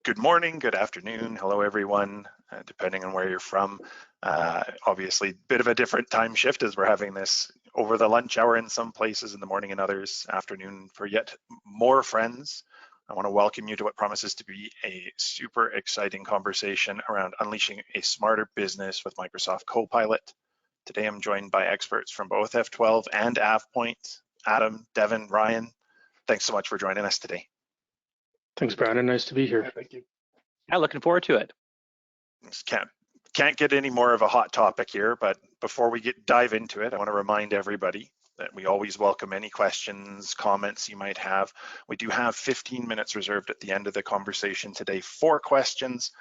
Good morning, good afternoon, hello everyone, depending on where you're from. Obviously, bit of a different time shift as we're having this over the lunch hour in some places, in the morning in others, afternoon for yet more friends. I want to welcome you to what promises to be a super exciting conversation around unleashing a smarter business with Microsoft Copilot. Today I'm joined by experts from both F12 and AvePoint. Adam, Devin, Ryan, thanks so much for joining us today. Thanks, Brandon. Nice to be here. Thank you. Yeah, looking forward to it. Can't get any more of a hot topic here, but before we dive into it, I want to remind everybody that we always welcome any questions, comments you might have. We do have 15 minutes reserved at the end of the conversation today for questions.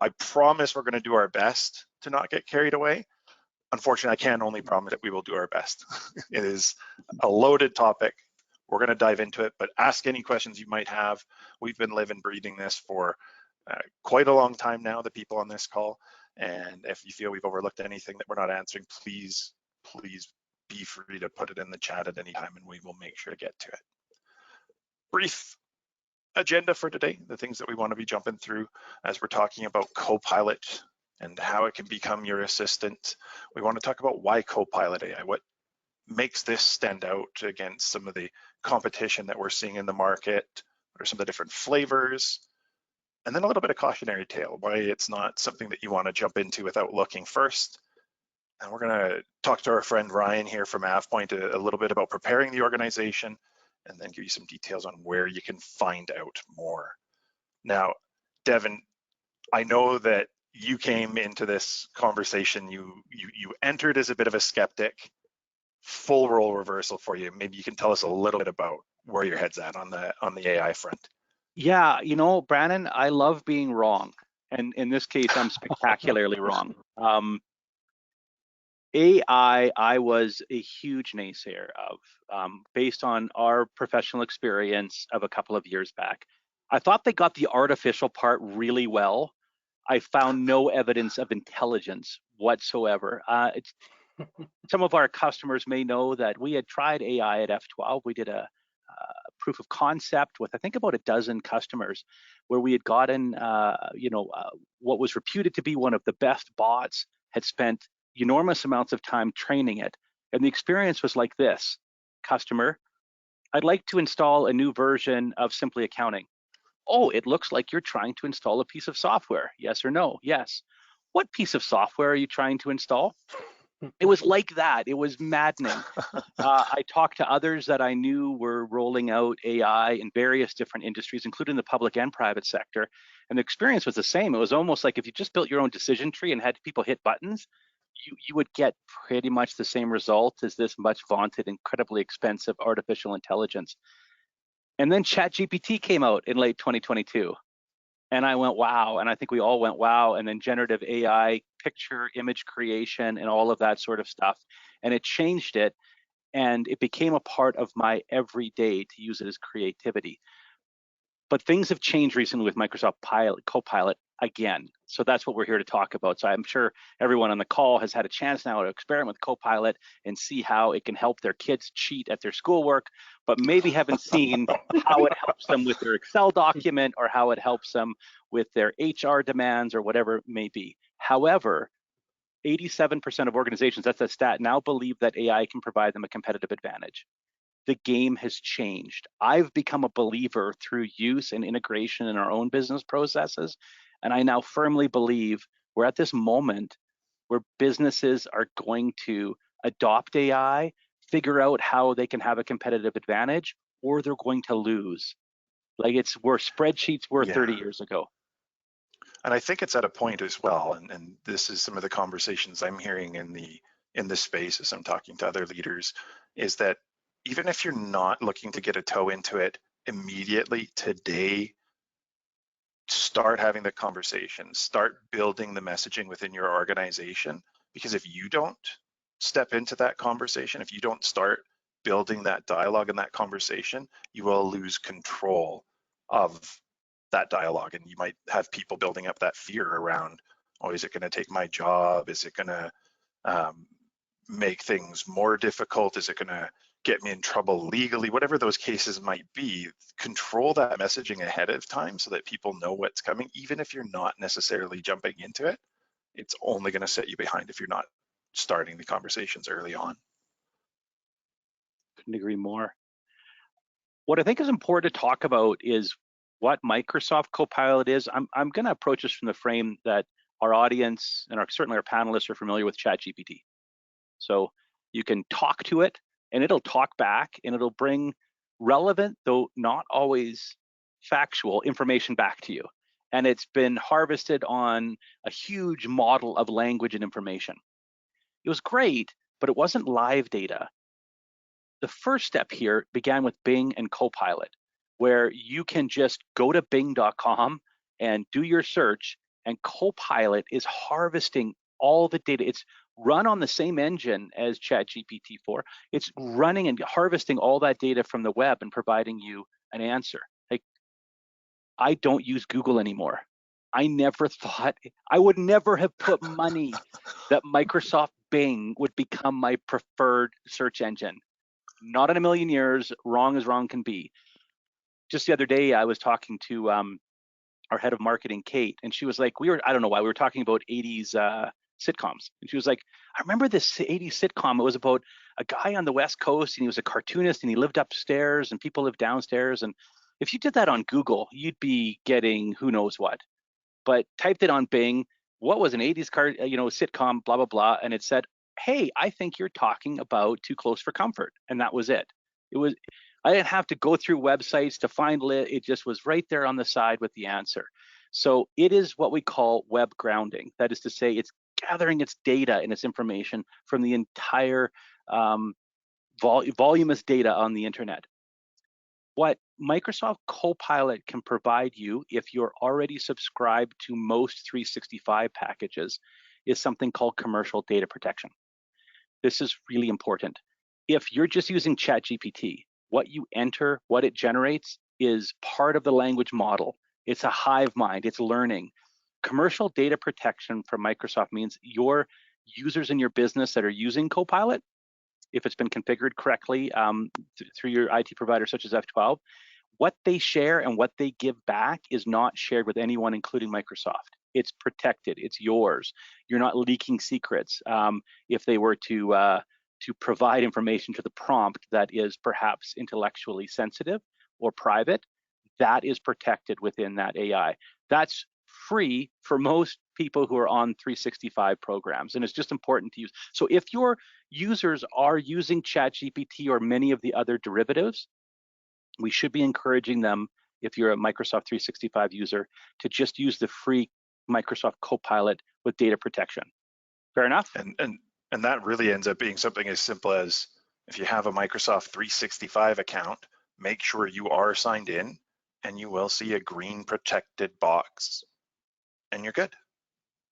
I promise we're going to do our best to not get carried away. Unfortunately, I can only promise that we will do our best. It is a loaded topic. We're going to dive into it, but ask any questions you might have. We've been living, breathing this for quite a long time now, the people on this call. And if you feel we've overlooked anything that we're not answering, please be free to put it in the chat at any time and we will make sure to get to it. Brief agenda for today, the things that we want to be jumping through as we're talking about Copilot and how it can become your assistant. We want to talk about why Copilot AI, what makes this stand out against some of the competition that we're seeing in the market, what are some of the different flavors, and then a little bit of cautionary tale, why it's not something that you want to jump into without looking first. And we're going to talk to our friend Ryan here from AvePoint a little bit about preparing the organization and then give you some details on where you can find out more. Now, Devin, I know that you came into this conversation, you entered as a bit of a skeptic. Full role reversal for you. Maybe you can tell us a little bit about where your head's at on the AI front. Yeah, you know, Brandon, I love being wrong. And in this case, I'm spectacularly wrong. AI, I was a huge naysayer of, based on our professional experience of a couple of years back. I thought they got the artificial part really well. I found no evidence of intelligence whatsoever. Some of our customers may know that we had tried AI at F12. We did a proof of concept with, I think, about a dozen customers where we had gotten, what was reputed to be one of the best bots, had spent enormous amounts of time training it. And the experience was like this: customer, I'd like to install a new version of Simply Accounting. Oh, it looks like you're trying to install a piece of software. Yes or no? Yes. What piece of software are you trying to install? It was like that. It was maddening. I talked to others that I knew were rolling out AI in various different industries, including the public and private sector. And the experience was the same. It was almost like if you just built your own decision tree and had people hit buttons, you would get pretty much the same result as this much vaunted, incredibly expensive artificial intelligence. And then ChatGPT came out in late 2022. And I went, wow. And I think we all went, wow. And then generative AI, picture, image creation, and all of that sort of stuff. And it changed it. And it became a part of my everyday to use it as creativity. But things have changed recently with Microsoft Copilot again. So that's what we're here to talk about. So I'm sure everyone on the call has had a chance now to experiment with Copilot and see how it can help their kids cheat at their schoolwork, but maybe haven't seen how it helps them with their Excel document or how it helps them with their HR demands or whatever it may be. However, 87% of organizations, that's a stat, now believe that AI can provide them a competitive advantage. The game has changed. I've become a believer through use and integration in our own business processes. And I now firmly believe we're at this moment where businesses are going to adopt AI, figure out how they can have a competitive advantage, or they're going to lose. Like it's where spreadsheets were 30 years ago. And I think it's at a point as well, and this is some of the conversations I'm hearing in the space as I'm talking to other leaders, is that even if you're not looking to get a toe into it immediately today, start having the conversation, start building the messaging within your organization. Because if you don't step into that conversation, if you don't start building that dialogue and that conversation, you will lose control of that dialogue. And you might have people building up that fear around, oh, is it going to take my job? Is it going to make things more difficult? Is it going to get me in trouble legally, whatever those cases might be, control that messaging ahead of time so that people know what's coming. Even if you're not necessarily jumping into it, it's only going to set you behind if you're not starting the conversations early on. Couldn't agree more. What I think is important to talk about is what Microsoft Copilot is. I'm going to approach this from the frame that our audience and certainly our panelists are familiar with ChatGPT. So you can talk to it and it'll talk back and it'll bring relevant, though not always factual, information back to you. And it's been harvested on a huge model of language and information. It was great, but it wasn't live data. The first step here began with Bing and Copilot, where you can just go to bing.com and do your search, and Copilot is harvesting all the data. It's run on the same engine as ChatGPT-4. It's running and harvesting all that data from the web and providing you an answer. Like, I don't use Google anymore. I never thought, I would never have put money that Microsoft Bing would become my preferred search engine. Not in a million years. Wrong as wrong can be. Just the other day, I was talking to our head of marketing, Kate, and she was like, I don't know why, we were talking about 80s sitcoms. And she was like, I remember this 80s sitcom. It was about a guy on the West Coast, and he was a cartoonist, and he lived upstairs, and people lived downstairs. And if you did that on Google, you'd be getting who knows what. But typed it on Bing, what was an 80s sitcom, blah, blah, blah, and it said, hey, I think you're talking about Too Close for Comfort. And that was it. I didn't have to go through websites to find it. It just was right there on the side with the answer. So it is what we call web grounding. That is to say, it's gathering its data and its information from the entire voluminous data on the internet. What Microsoft Copilot can provide you, if you're already subscribed to most 365 packages, is something called commercial data protection. This is really important. If you're just using ChatGPT, what you enter, what it generates is part of the language model. It's a hive mind, it's learning. Commercial data protection from Microsoft means your users in your business that are using Copilot, if it's been configured correctly through your IT provider such as F12, what they share and what they give back is not shared with anyone, including Microsoft. It's protected, it's yours. You're not leaking secrets. If they were to provide information to the prompt that is perhaps intellectually sensitive or private, that is protected within that AI. That's free for most people who are on 365 programs, and it's just important to use. So if your users are using ChatGPT or many of the other derivatives, we should be encouraging them, if you're a Microsoft 365 user, to just use the free Microsoft Copilot with data protection. Fair enough? And that really ends up being something as simple as, if you have a Microsoft 365 account, make sure you are signed in, and you will see a green protected box, and you're good.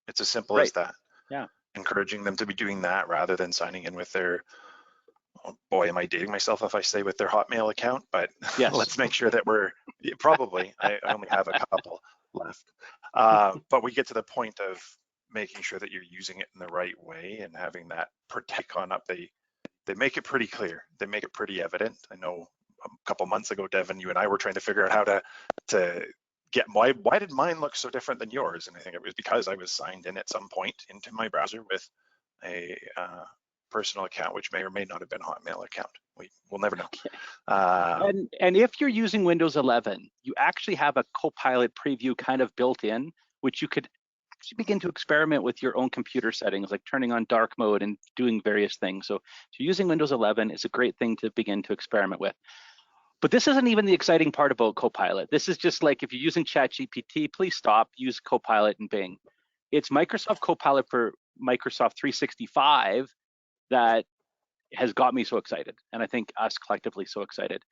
It's as simple as that. Yeah. Encouraging them to be doing that rather than signing in with their, oh boy, am I dating myself if I say with their Hotmail account? But yes. Let's make sure that we're, probably, I only have a couple left. But we get to the point of making sure that you're using it in the right way and having that protect on up. They make it pretty clear. They make it pretty evident. I know a couple months ago, Devin, you and I were trying to figure out how to get why did mine look so different than yours? And I think it was because I was signed in at some point into my browser with a personal account, which may or may not have been a Hotmail account. We'll never know. Okay. And if you're using Windows 11, you actually have a Copilot preview kind of built in, which you could actually begin to experiment with your own computer settings, like turning on dark mode and doing various things. So if you're using Windows 11, it's a great thing to begin to experiment with. But this isn't even the exciting part about Copilot. This is just like, if you're using ChatGPT, please stop, use Copilot and Bing. It's Microsoft Copilot for Microsoft 365 that has got me so excited, and I think us collectively so excited.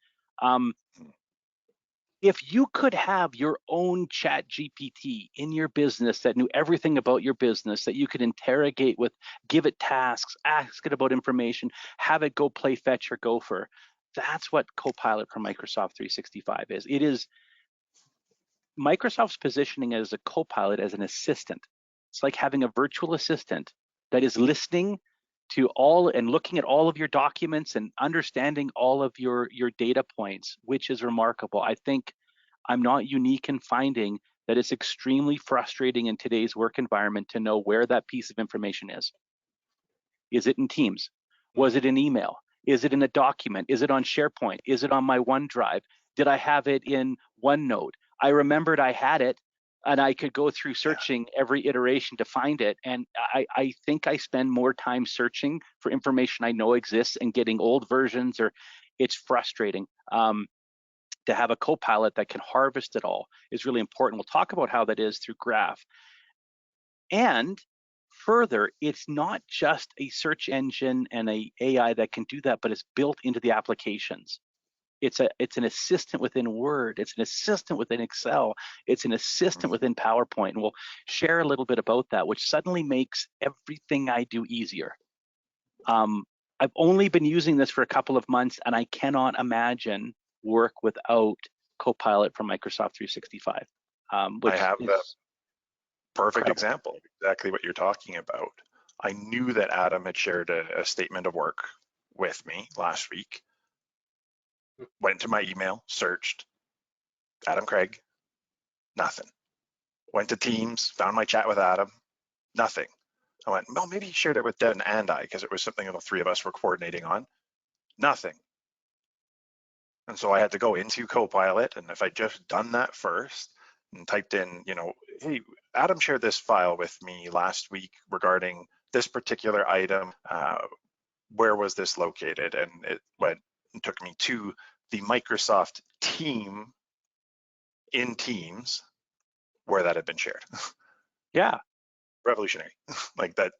If you could have your own ChatGPT in your business that knew everything about your business, that you could interrogate with, give it tasks, ask it about information, have it go play fetch or gopher, that's what Copilot for Microsoft 365 is. It is Microsoft's positioning it as a Copilot, as an assistant. It's like having a virtual assistant that is listening to all and looking at all of your documents and understanding all of your data points, which is remarkable. I think I'm not unique in finding that it's extremely frustrating in today's work environment to know where that piece of information is. Is it in Teams? Was it in email? Is it in a document? Is it on SharePoint? Is it on my OneDrive? Did I have it in OneNote? I remembered I had it, and I could go through searching every iteration to find it. And I think I spend more time searching for information I know exists and getting old versions, or it's frustrating. To have a Copilot that can harvest it all is really important. We'll talk about how that is through Graph. And further, it's not just a search engine and a AI that can do that, but it's built into the applications. It's an assistant within Word. It's an assistant within Excel. It's an assistant within PowerPoint. And we'll share a little bit about that, which suddenly makes everything I do easier. I've only been using this for a couple of months, and I cannot imagine work without Copilot from Microsoft 365. Which I have is a perfect incredible. example, exactly what you're talking about. I knew that Adam had shared a statement of work with me last week. Went to my email, searched Adam Craig, nothing. Went to Teams, found my chat with Adam, nothing. I went, well, maybe he shared it with Den and I, because it was something the three of us were coordinating on. Nothing. And so I had to go into Copilot, and if I just done that first and typed in, hey, Adam shared this file with me last week regarding this particular item. Where was this located? And it took me to the Microsoft team in Teams where that had been shared. Yeah. Revolutionary. Like that.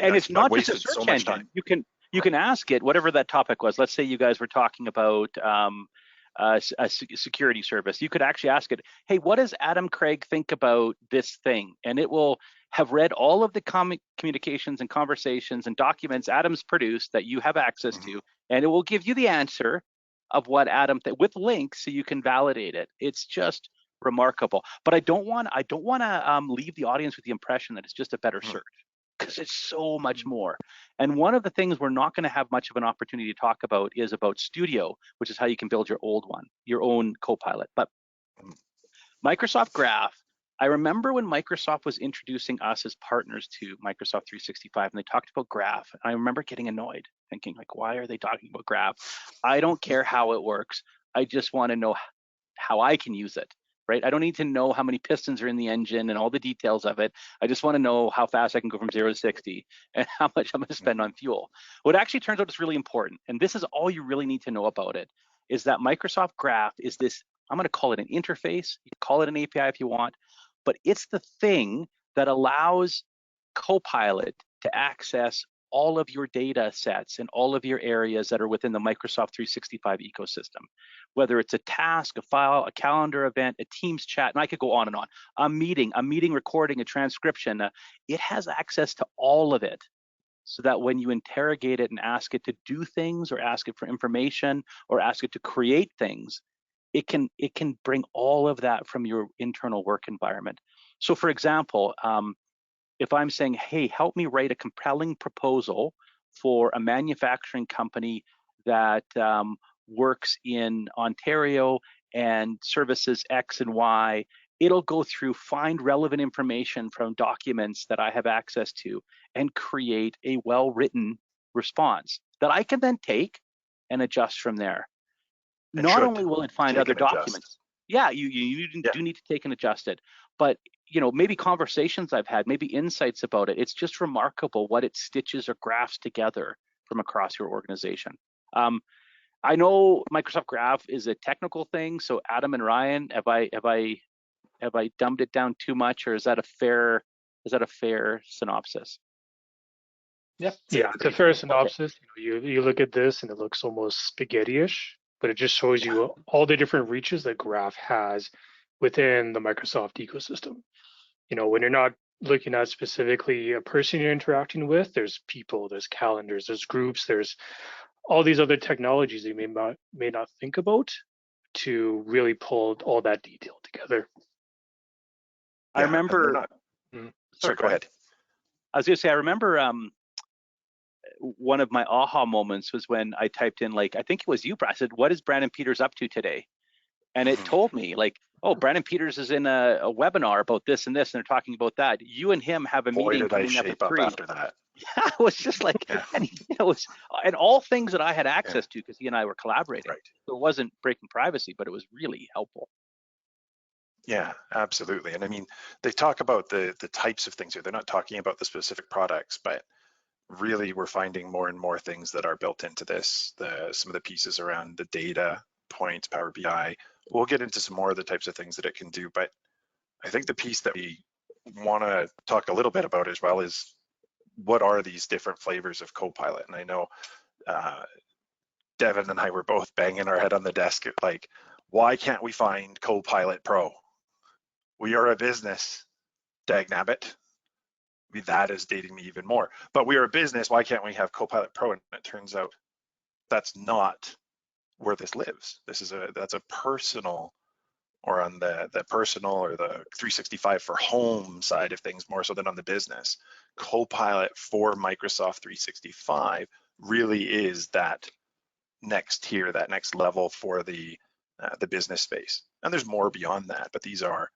And it's not just a wasted search so much engine. time. You can ask it whatever that topic was. Let's say you guys were talking about a security service. You could actually ask it, hey, what does Adam Craig think about this thing? And it will have read all of the communications and conversations and documents Adam's produced that you have access to, and it will give you the answer of what Adam with links so you can validate it. It's just remarkable. But I don't want to leave the audience with the impression that it's just a better search, because it's so much more. And one of the things we're not going to have much of an opportunity to talk about is about Studio, which is how you can build your own Copilot. But Microsoft Graph, I remember when Microsoft was introducing us as partners to Microsoft 365, and they talked about Graph. I remember getting annoyed, thinking like, why are they talking about Graph? I don't care how it works. I just want to know how I can use it. Right? I don't need to know how many pistons are in the engine and all the details of it. I just want to know how fast I can go from 0 to 60 and how much I'm going to spend on fuel. What actually turns out is really important, and this is all you really need to know about it, is that Microsoft Graph is this, I'm going to call it an interface. You can call it an API if you want, but it's the thing that allows Copilot to access all of your data sets and all of your areas that are within the Microsoft 365 ecosystem, whether it's a task, a file, a calendar event, a Teams chat, and I could go on and on, a meeting recording, a transcription. It has access to all of it, so that when you interrogate it and ask it to do things, or ask it for information, or ask it to create things, it can bring all of that from your internal work environment. So for example, if I'm saying, hey, help me write a compelling proposal for a manufacturing company that works in Ontario and services X and Y, it'll go through, find relevant information from documents that I have access to, and create a well-written response that I can then take and adjust from there. Not only will it find other documents. Yeah, you do need to take and adjust it, but maybe conversations I've had, maybe insights about it. It's just remarkable what it stitches or graphs together from across your organization. I know Microsoft Graph is a technical thing, so Adam and Ryan, have I dumbed it down too much, or is that a fair synopsis? Yeah, it's a fair synopsis. You look at this and it looks almost spaghetti-ish, but it just shows you all the different reaches that Graph has within the Microsoft ecosystem. When you're not looking at specifically a person you're interacting with, there's people, there's calendars, there's groups, there's all these other technologies you may not think about to really pull all that detail together. I remember. Sorry, go ahead. I was going to say, I remember one of my aha moments was when I typed in, like, I think it was you, I said, what is Brandon Peters up to today? And it told me, like, oh, Brandon Peters is in a webinar about this and this, and they're talking about that. You and him have a Boy, meeting did I coming up shape at up 3. after that. Yeah, it was just like, Yeah. and it was, and all things that I had access to because he and I were collaborating. Right. So it wasn't breaking privacy, but it was really helpful. Yeah, absolutely. And I mean, they talk about the types of things here. They're not talking about the specific products, but really we're finding more and more things that are built into this. Some of the pieces around the data points, Power BI. We'll get into some more of the types of things that it can do, but I think the piece that we want to talk a little bit about as well is what are these different flavors of Copilot? And I know Devin and I were both banging our head on the desk at, like, why can't we find Copilot Pro? We are a business, dagnabbit. I mean, that is dating me even more. But we are a business, why can't we have Copilot Pro? And it turns out that's not where this lives. That's a personal, or on the personal or the 365 for home side of things more so than on the business. Copilot for Microsoft 365 really is that next tier, that next level for the business space. And there's more beyond that, but these are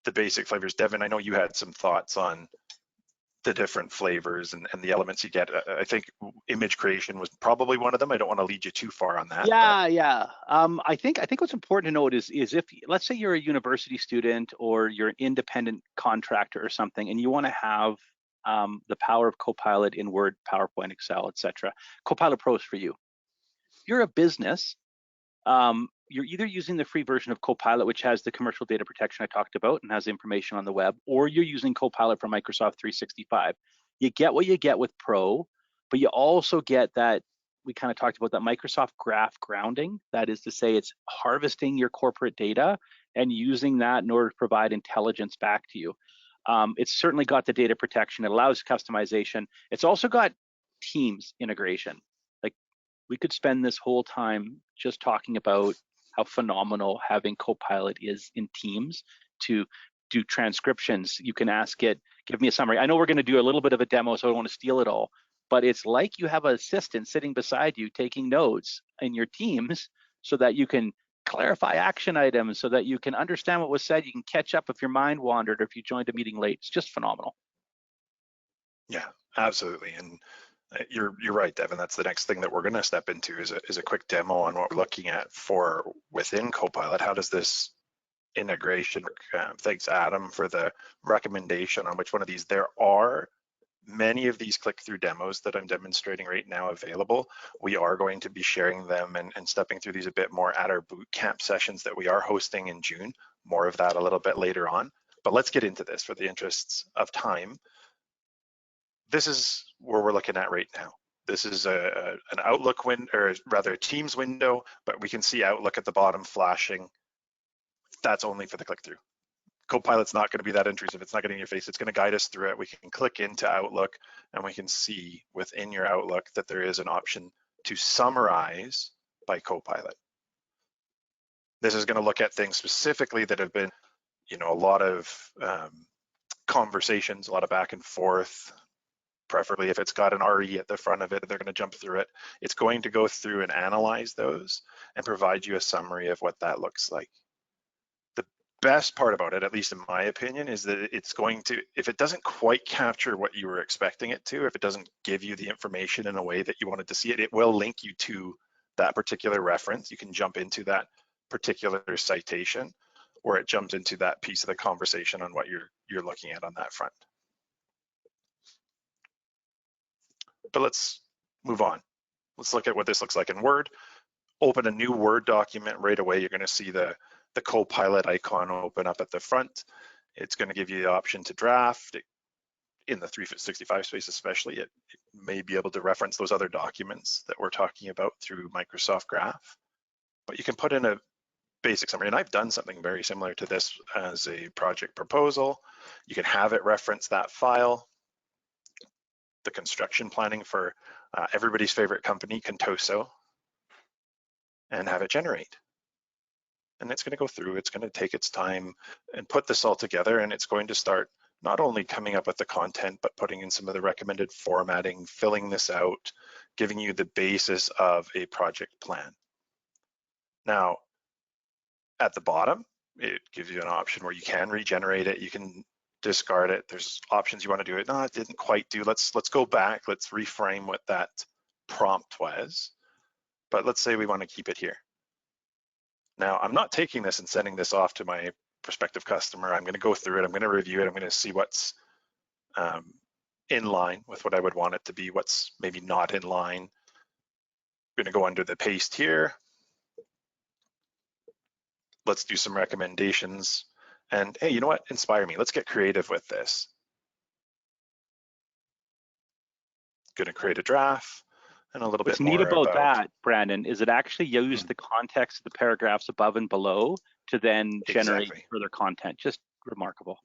the basic flavors. Devin, I know you had some thoughts on the different flavors and the elements you get. I think image creation was probably one of them. I don't want to lead you too far on that. Yeah. I think what's important to note is if, let's say you're a university student or you're an independent contractor or something, and you want to have the power of Copilot in Word, PowerPoint, Excel, etc. Copilot Pro is for you. If you're a business, you're either using the free version of Copilot, which has the commercial data protection I talked about and has information on the web, or you're using Copilot from Microsoft 365. You get what you get with Pro, but you also get that, we kind of talked about that Microsoft Graph grounding. That is to say, it's harvesting your corporate data and using that in order to provide intelligence back to you. It's certainly got the data protection. It allows customization. It's also got Teams integration. Like, we could spend this whole time just talking about how phenomenal having Copilot is in Teams to do transcriptions. You can ask it, give me a summary. I know we're going to do a little bit of a demo, so I don't want to steal it all, but it's like you have an assistant sitting beside you taking notes in your Teams so that you can clarify action items, so that you can understand what was said. You can catch up if your mind wandered or if you joined a meeting late. It's just phenomenal. Yeah, absolutely. And you're right, Devin. That's the next thing that we're going to step into is a quick demo on what we're looking at for within Copilot. How does this integration work? Thanks, Adam, for the recommendation on which one of these. There are many of these click-through demos that I'm demonstrating right now available. We are going to be sharing them and stepping through these a bit more at our boot camp sessions that we are hosting in June. More of that a little bit later on. But let's get into this for the interests of time. This is where we're looking at right now. This is an Outlook window, or rather a Teams window, but we can see Outlook at the bottom flashing. That's only for the click-through. Copilot's not going to be that intrusive. It's not getting in your face. It's going to guide us through it. We can click into Outlook and we can see within your Outlook that there is an option to summarize by Copilot. This is going to look at things specifically that have been, a lot of conversations, a lot of back and forth. Preferably if it's got an RE at the front of it, they're going to jump through it. It's going to go through and analyze those and provide you a summary of what that looks like. The best part about it, at least in my opinion, is that it's going to, if it doesn't quite capture what you were expecting it to, if it doesn't give you the information in a way that you wanted to see it, it will link you to that particular reference. You can jump into that particular citation, or it jumps into that piece of the conversation on what you're looking at on that front. But let's move on. Let's look at what this looks like in Word. Open a new Word document right away. You're going to see the Copilot icon open up at the front. It's going to give you the option to draft. In the 365 space especially, it may be able to reference those other documents that we're talking about through Microsoft Graph. But you can put in a basic summary, and I've done something very similar to this as a project proposal. You can have it reference that file. The construction planning for everybody's favorite company, Contoso, and have it generate. And it's going to go through, it's going to take its time and put this all together, and it's going to start not only coming up with the content, but putting in some of the recommended formatting, filling this out, giving you the basis of a project plan. Now, at the bottom, it gives you an option where you can regenerate it, you can discard it. There's options you want to do it. No, it didn't quite do. Let's go back. Let's reframe what that prompt was. But let's say we want to keep it here. Now, I'm not taking this and sending this off to my prospective customer. I'm going to go through it. I'm going to review it. I'm going to see what's in line with what I would want it to be, what's maybe not in line. I'm going to go under the paste here. Let's do some recommendations. And hey, you know what? Inspire me. Let's get creative with this. Going to create a draft and a little bit more. What's neat about that, Brandon, is it actually used the context of the paragraphs above and below to then generate further content. Just remarkable.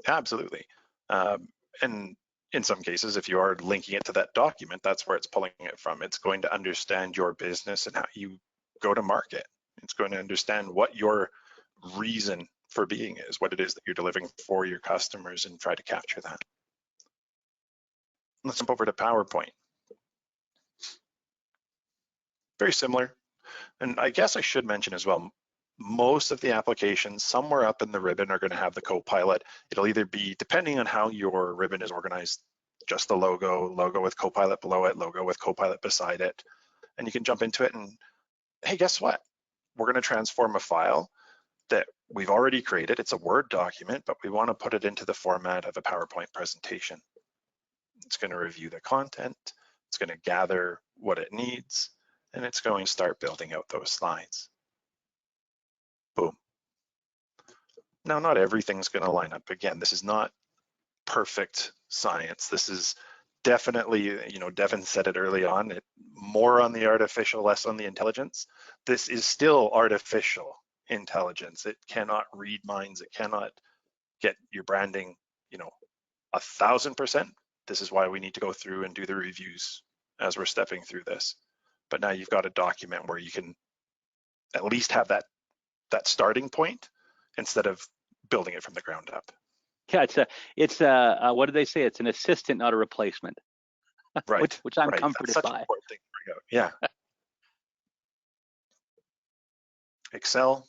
Absolutely. And in some cases, if you are linking it to that document, that's where it's pulling it from. It's going to understand your business and how you go to market. It's going to understand what your reason for being is, what it is that you're delivering for your customers, and try to capture that. Let's jump over to PowerPoint. Very similar. And I guess I should mention as well, most of the applications somewhere up in the ribbon are going to have the Copilot. It'll either be, depending on how your ribbon is organized, just the logo with Copilot below it, logo with Copilot beside it. And you can jump into it and, hey, guess what? We're going to transform a file that we've already created. It's a Word document, but we want to put it into the format of a PowerPoint presentation. It's going to review the content. It's going to gather what it needs, and it's going to start building out those slides. Boom. Now, not everything's going to line up. Again, this is not perfect science. This is definitely, you know, Devin said it early on, more on the artificial, less on the intelligence. This is still artificial intelligence. It cannot read minds. It cannot get your branding, you know, 1,000%. This is why we need to go through and do the reviews as we're stepping through this. But now you've got a document where you can at least have that starting point instead of building it from the ground up. Yeah, it's a what do they say? It's an assistant, not a replacement. Right. which I'm right. comforted That's such by. an important thing to bring out. Yeah. Excel,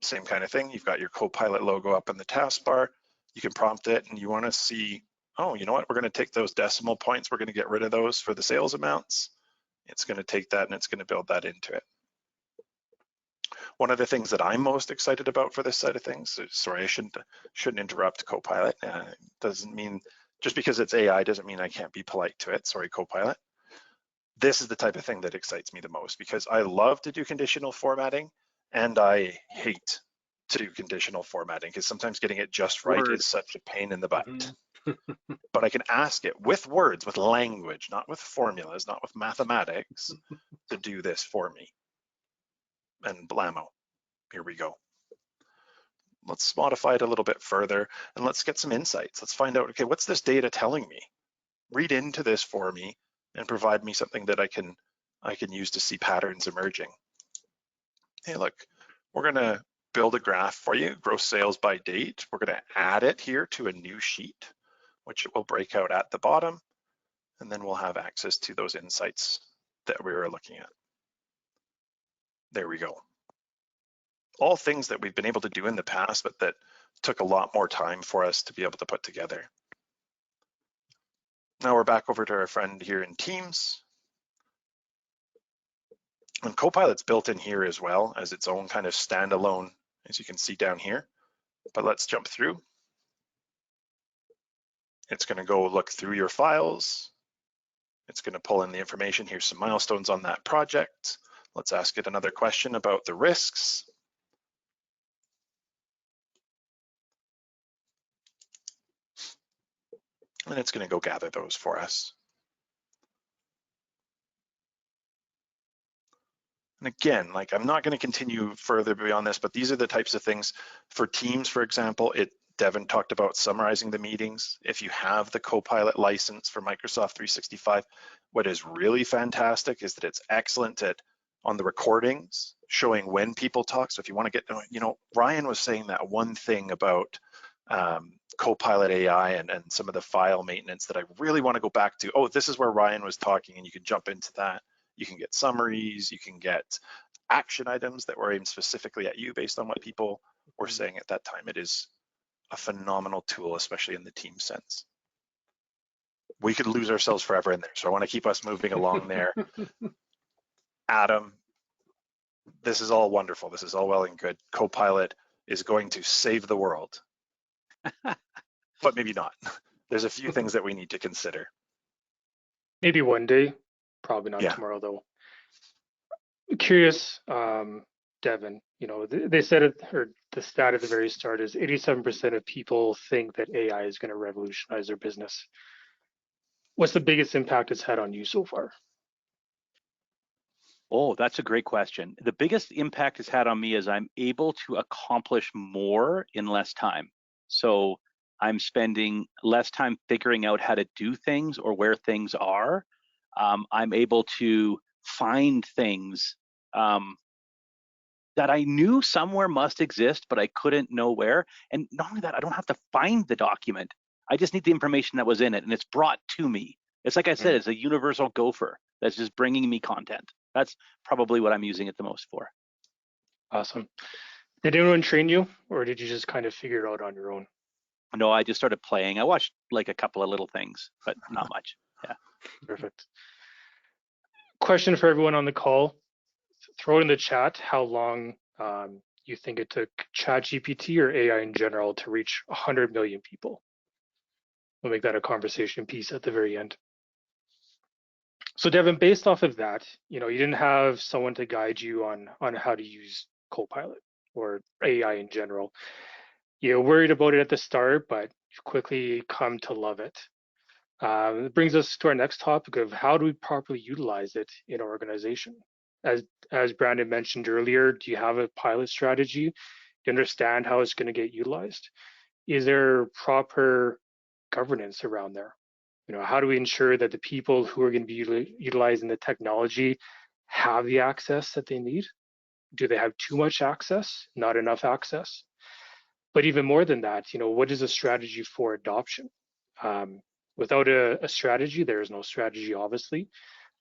same kind of thing. You've got your Copilot logo up in the taskbar. You can prompt it, and you want to see, oh, you know what? We're going to take those decimal points. We're going to get rid of those for the sales amounts. It's going to take that and it's going to build that into it. One of the things that I'm most excited about for this side of things, sorry, I shouldn't interrupt Copilot. Doesn't mean, just because it's AI doesn't mean I can't be polite to it. Sorry, Copilot. This is the type of thing that excites me the most, because I love to do conditional formatting and I hate to do conditional formatting, because sometimes getting it just right is such a pain in the butt. But I can ask it with words, with language, not with formulas, not with mathematics, to do this for me. And blammo, here we go. Let's modify it a little bit further and let's get some insights. Let's find out, okay, what's this data telling me? Read into this for me and provide me something that I can use to see patterns emerging. Hey, look, we're gonna build a graph for you, gross sales by date. We're gonna add it here to a new sheet, which it will break out at the bottom, and then we'll have access to those insights that we were looking at. There we go. All things that we've been able to do in the past, but that took a lot more time for us to be able to put together. Now we're back over to our friend here in Teams. And Copilot's built in here as well as its own kind of standalone, as you can see down here. But let's jump through. It's going to go look through your files. It's going to pull in the information. Here's some milestones on that project. Let's ask it another question about the risks. And it's going to go gather those for us. And again, like, I'm not going to continue further beyond this, but these are the types of things for Teams, for example. Devin talked about summarizing the meetings. If you have the Copilot license for Microsoft 365, what is really fantastic is that it's excellent at, on the recordings, showing when people talk. So if you want to get, you know, Ryan was saying that one thing about Copilot AI and some of the file maintenance that I really want to go back to. Oh, this is where Ryan was talking, and you can jump into that. You can get summaries, you can get action items that were aimed specifically at you based on what people were saying at that time. It is a phenomenal tool, especially in the team sense. We could lose ourselves forever in there, so I want to keep us moving along there. Adam, this is all wonderful. This is all well and good. Copilot is going to save the world, but maybe not. There's a few things that we need to consider. Maybe one day, probably not tomorrow though. Curious, Devin, you know, they said it, or the stat at the very start is 87% of people think that AI is going to revolutionize their business. What's the biggest impact it's had on you so far? Oh, that's a great question. The biggest impact it's had on me is I'm able to accomplish more in less time. So I'm spending less time figuring out how to do things or where things are. I'm able to find things that I knew somewhere must exist, but I couldn't know where. And not only that, I don't have to find the document. I just need the information that was in it, and it's brought to me. It's like I said, it's a universal gopher that's just bringing me content. That's probably what I'm using it the most for. Awesome. Did anyone train you, or did you just kind of figure it out on your own? No, I just started playing. I watched like a couple of little things, but not much. Yeah. Perfect. Question for everyone on the call. Throw it in the chat how long you think it took ChatGPT or AI in general to reach 100 million people. We'll make that a conversation piece at the very end. So Devin, based off of that, you know, you didn't have someone to guide you on how to use Copilot or AI in general. You were worried about it at the start, but you've quickly come to love it. It brings us to our next topic of how do we properly utilize it in our organization? As Brandon mentioned earlier, do you have a pilot strategy? Do you understand how it's going to get utilized? Is there proper governance around there? You know, how do we ensure that the people who are going to be utilizing the technology have the access that they need? Do they have too much access, not enough access? But even more than that, you know, what is a strategy for adoption? Without a strategy, there is no strategy, obviously.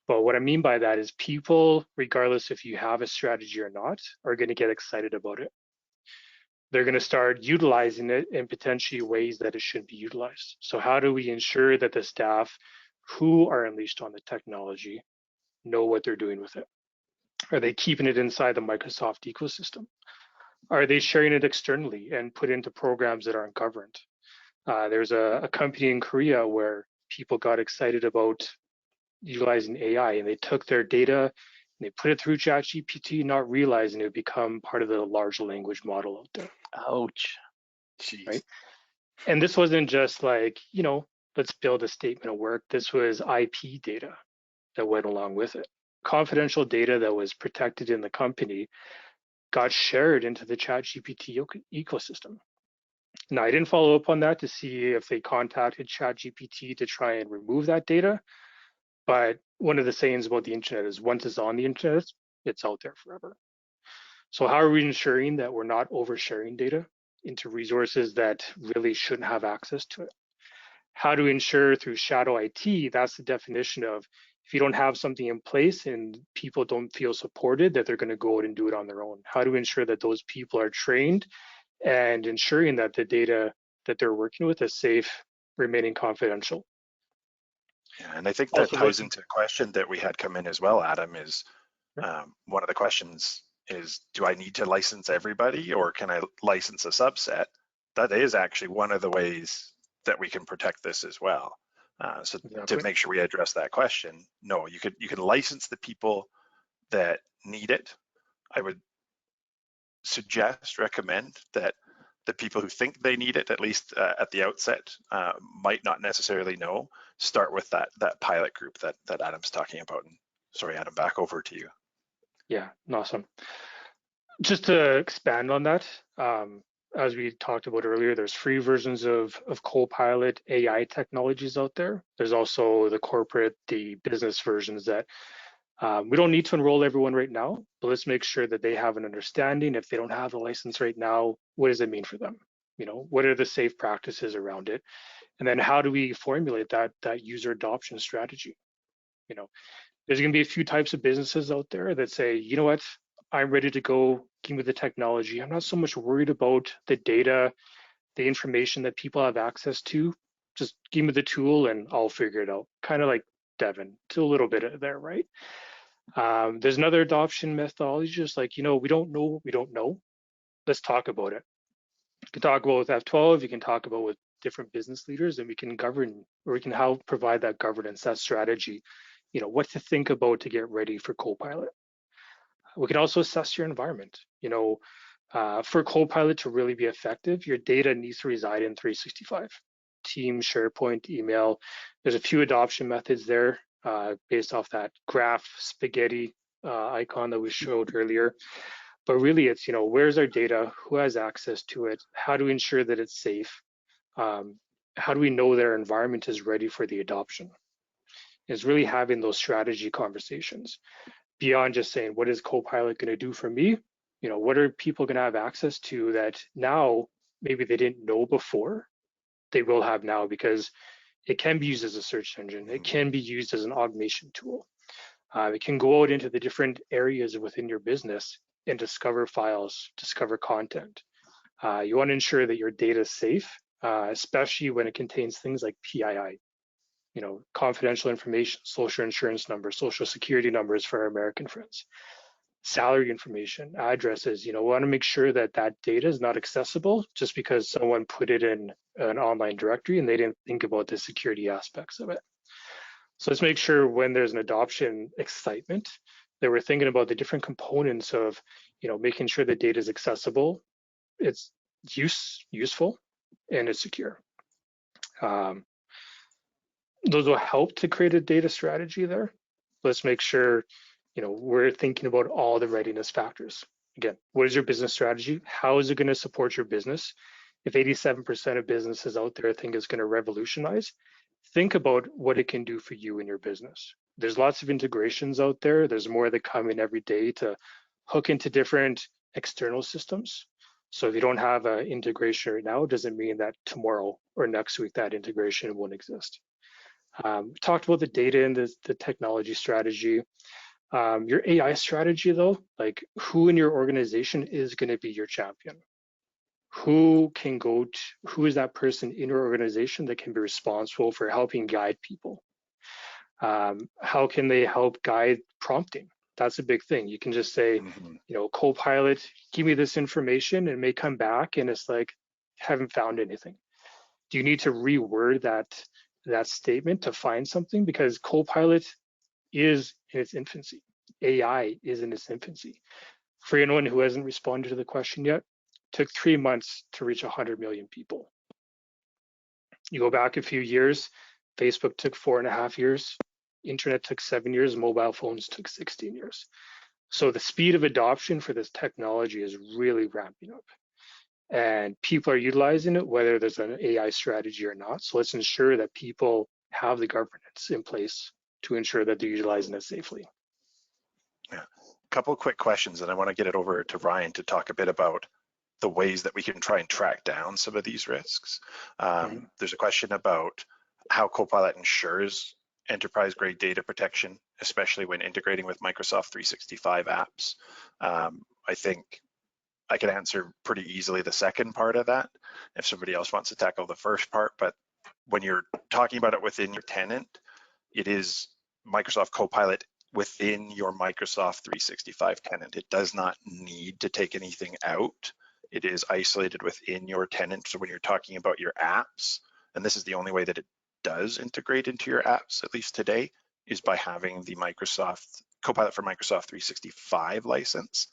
But what I mean by that is people, regardless if you have a strategy or not, are going to get excited about it. They're going to start utilizing it in potentially ways that it shouldn't be utilized. So how do we ensure that the staff who are unleashed on the technology know what they're doing with it? Are they keeping it inside the Microsoft ecosystem? Are they sharing it externally and put into programs that aren't governed? There's a company in Korea where people got excited about utilizing AI, and they took their data and they put it through ChatGPT, not realizing it would become part of the large language model out there. Ouch. Jeez. Right? And this wasn't just like, you know, let's build a statement of work. This was IP data that went along with it. Confidential data that was protected in the company got shared into the ChatGPT ecosystem. Now, I didn't follow up on that to see if they contacted ChatGPT to try and remove that data. But one of the sayings about the internet is once it's on the internet, it's out there forever. So how are we ensuring that we're not oversharing data into resources that really shouldn't have access to it? How do we ensure through shadow IT, that's the definition of if you don't have something in place and people don't feel supported, that they're going to go out and do it on their own? How do we ensure that those people are trained and ensuring that the data that they're working with is safe, remaining confidential? Yeah, and I think that ties into a question that we had come in as well, Adam, is one of the questions is, do I need to license everybody or can I license a subset? That is actually one of the ways that we can protect this as well. So to make sure we address that question, no, you can license the people that need it. I would recommend that the people who think they need it, at least at the outset, might not necessarily know. Start with that pilot group that Adam's talking about. And sorry, Adam, back over to you. Yeah, awesome. Just to expand on that, as we talked about earlier, there's free versions of Copilot AI technologies out there. There's also the business versions that we don't need to enroll everyone right now, but let's make sure that they have an understanding. If they don't have the license right now, what does it mean for them? What are the safe practices around it? And then how do we formulate that user adoption strategy? There's going to be a few types of businesses out there that say, you know what, I'm ready to go, give me the technology. I'm not so much worried about the data, the information that people have access to. Just give me the tool and I'll figure it out. Kind of like Devin, it's a little bit there, right? There's another adoption methodology, just like, we don't know what we don't know. Let's talk about it. You can talk about with F12, you can talk about with different business leaders, and we can govern, or we can help provide that governance, that strategy, what to think about to get ready for Copilot. We can also assess your environment. For Copilot to really be effective, your data needs to reside in 365. Teams, SharePoint, email. There's a few adoption methods there based off that graph spaghetti icon that we showed earlier. But really it's, where's our data? Who has access to it? How do we ensure that it's safe? How do we know that our environment is ready for the adoption? It's really having those strategy conversations beyond just saying, what is Copilot going to do for me? What are people going to have access to that now maybe they didn't know before? They will have now, because it can be used as a search engine. It can be used as an automation tool. It can go out into the different areas within your business and discover files, discover content. You want to ensure that your data is safe, especially when it contains things like PII, confidential information, social insurance numbers, social security numbers for our American friends, salary information, addresses. We want to make sure that that data is not accessible just because someone put it in an online directory and they didn't think about the security aspects of it. So let's make sure when there's an adoption excitement that we're thinking about the different components of, making sure the data is accessible, it's useful, and it's secure. Those will help to create a data strategy there. Let's make sure, we're thinking about all the readiness factors. Again, what is your business strategy? How is it going to support your business? If 87% of businesses out there think it's going to revolutionize, think about what it can do for you and your business. There's lots of integrations out there. There's more that come in every day to hook into different external systems. So if you don't have an integration right now, it doesn't mean that tomorrow or next week that integration won't exist. Talked about the data and the technology strategy. Your AI strategy though, like who in your organization is going to be your champion? Who is that person in your organization that can be responsible for helping guide people? How can they help guide prompting? That's a big thing. You can just say, Copilot, give me this information, and it may come back and it's like, haven't found anything. Do you need to reword that statement to find something? Because Copilot is in its infancy. AI is in its infancy. For anyone who hasn't responded to the question yet, took 3 months to reach 100 million people. You go back a few years, Facebook took 4.5 years, internet took 7 years, mobile phones took 16 years. So the speed of adoption for this technology is really ramping up. And people are utilizing it, whether there's an AI strategy or not. So let's ensure that people have the governance in place to ensure that they're utilizing it safely. Yeah, a couple of quick questions, and I want to get it over to Ryan to talk a bit about the ways that we can try and track down some of these risks. There's a question about how Copilot ensures enterprise-grade data protection, especially when integrating with Microsoft 365 apps. I think I can answer pretty easily the second part of that if somebody else wants to tackle the first part. But when you're talking about it within your tenant, it is Microsoft Copilot within your Microsoft 365 tenant. It does not need to take anything out. It is isolated within your tenant. So when you're talking about your apps, and this is the only way that it does integrate into your apps, at least today, is by having the Microsoft Copilot for Microsoft 365 license.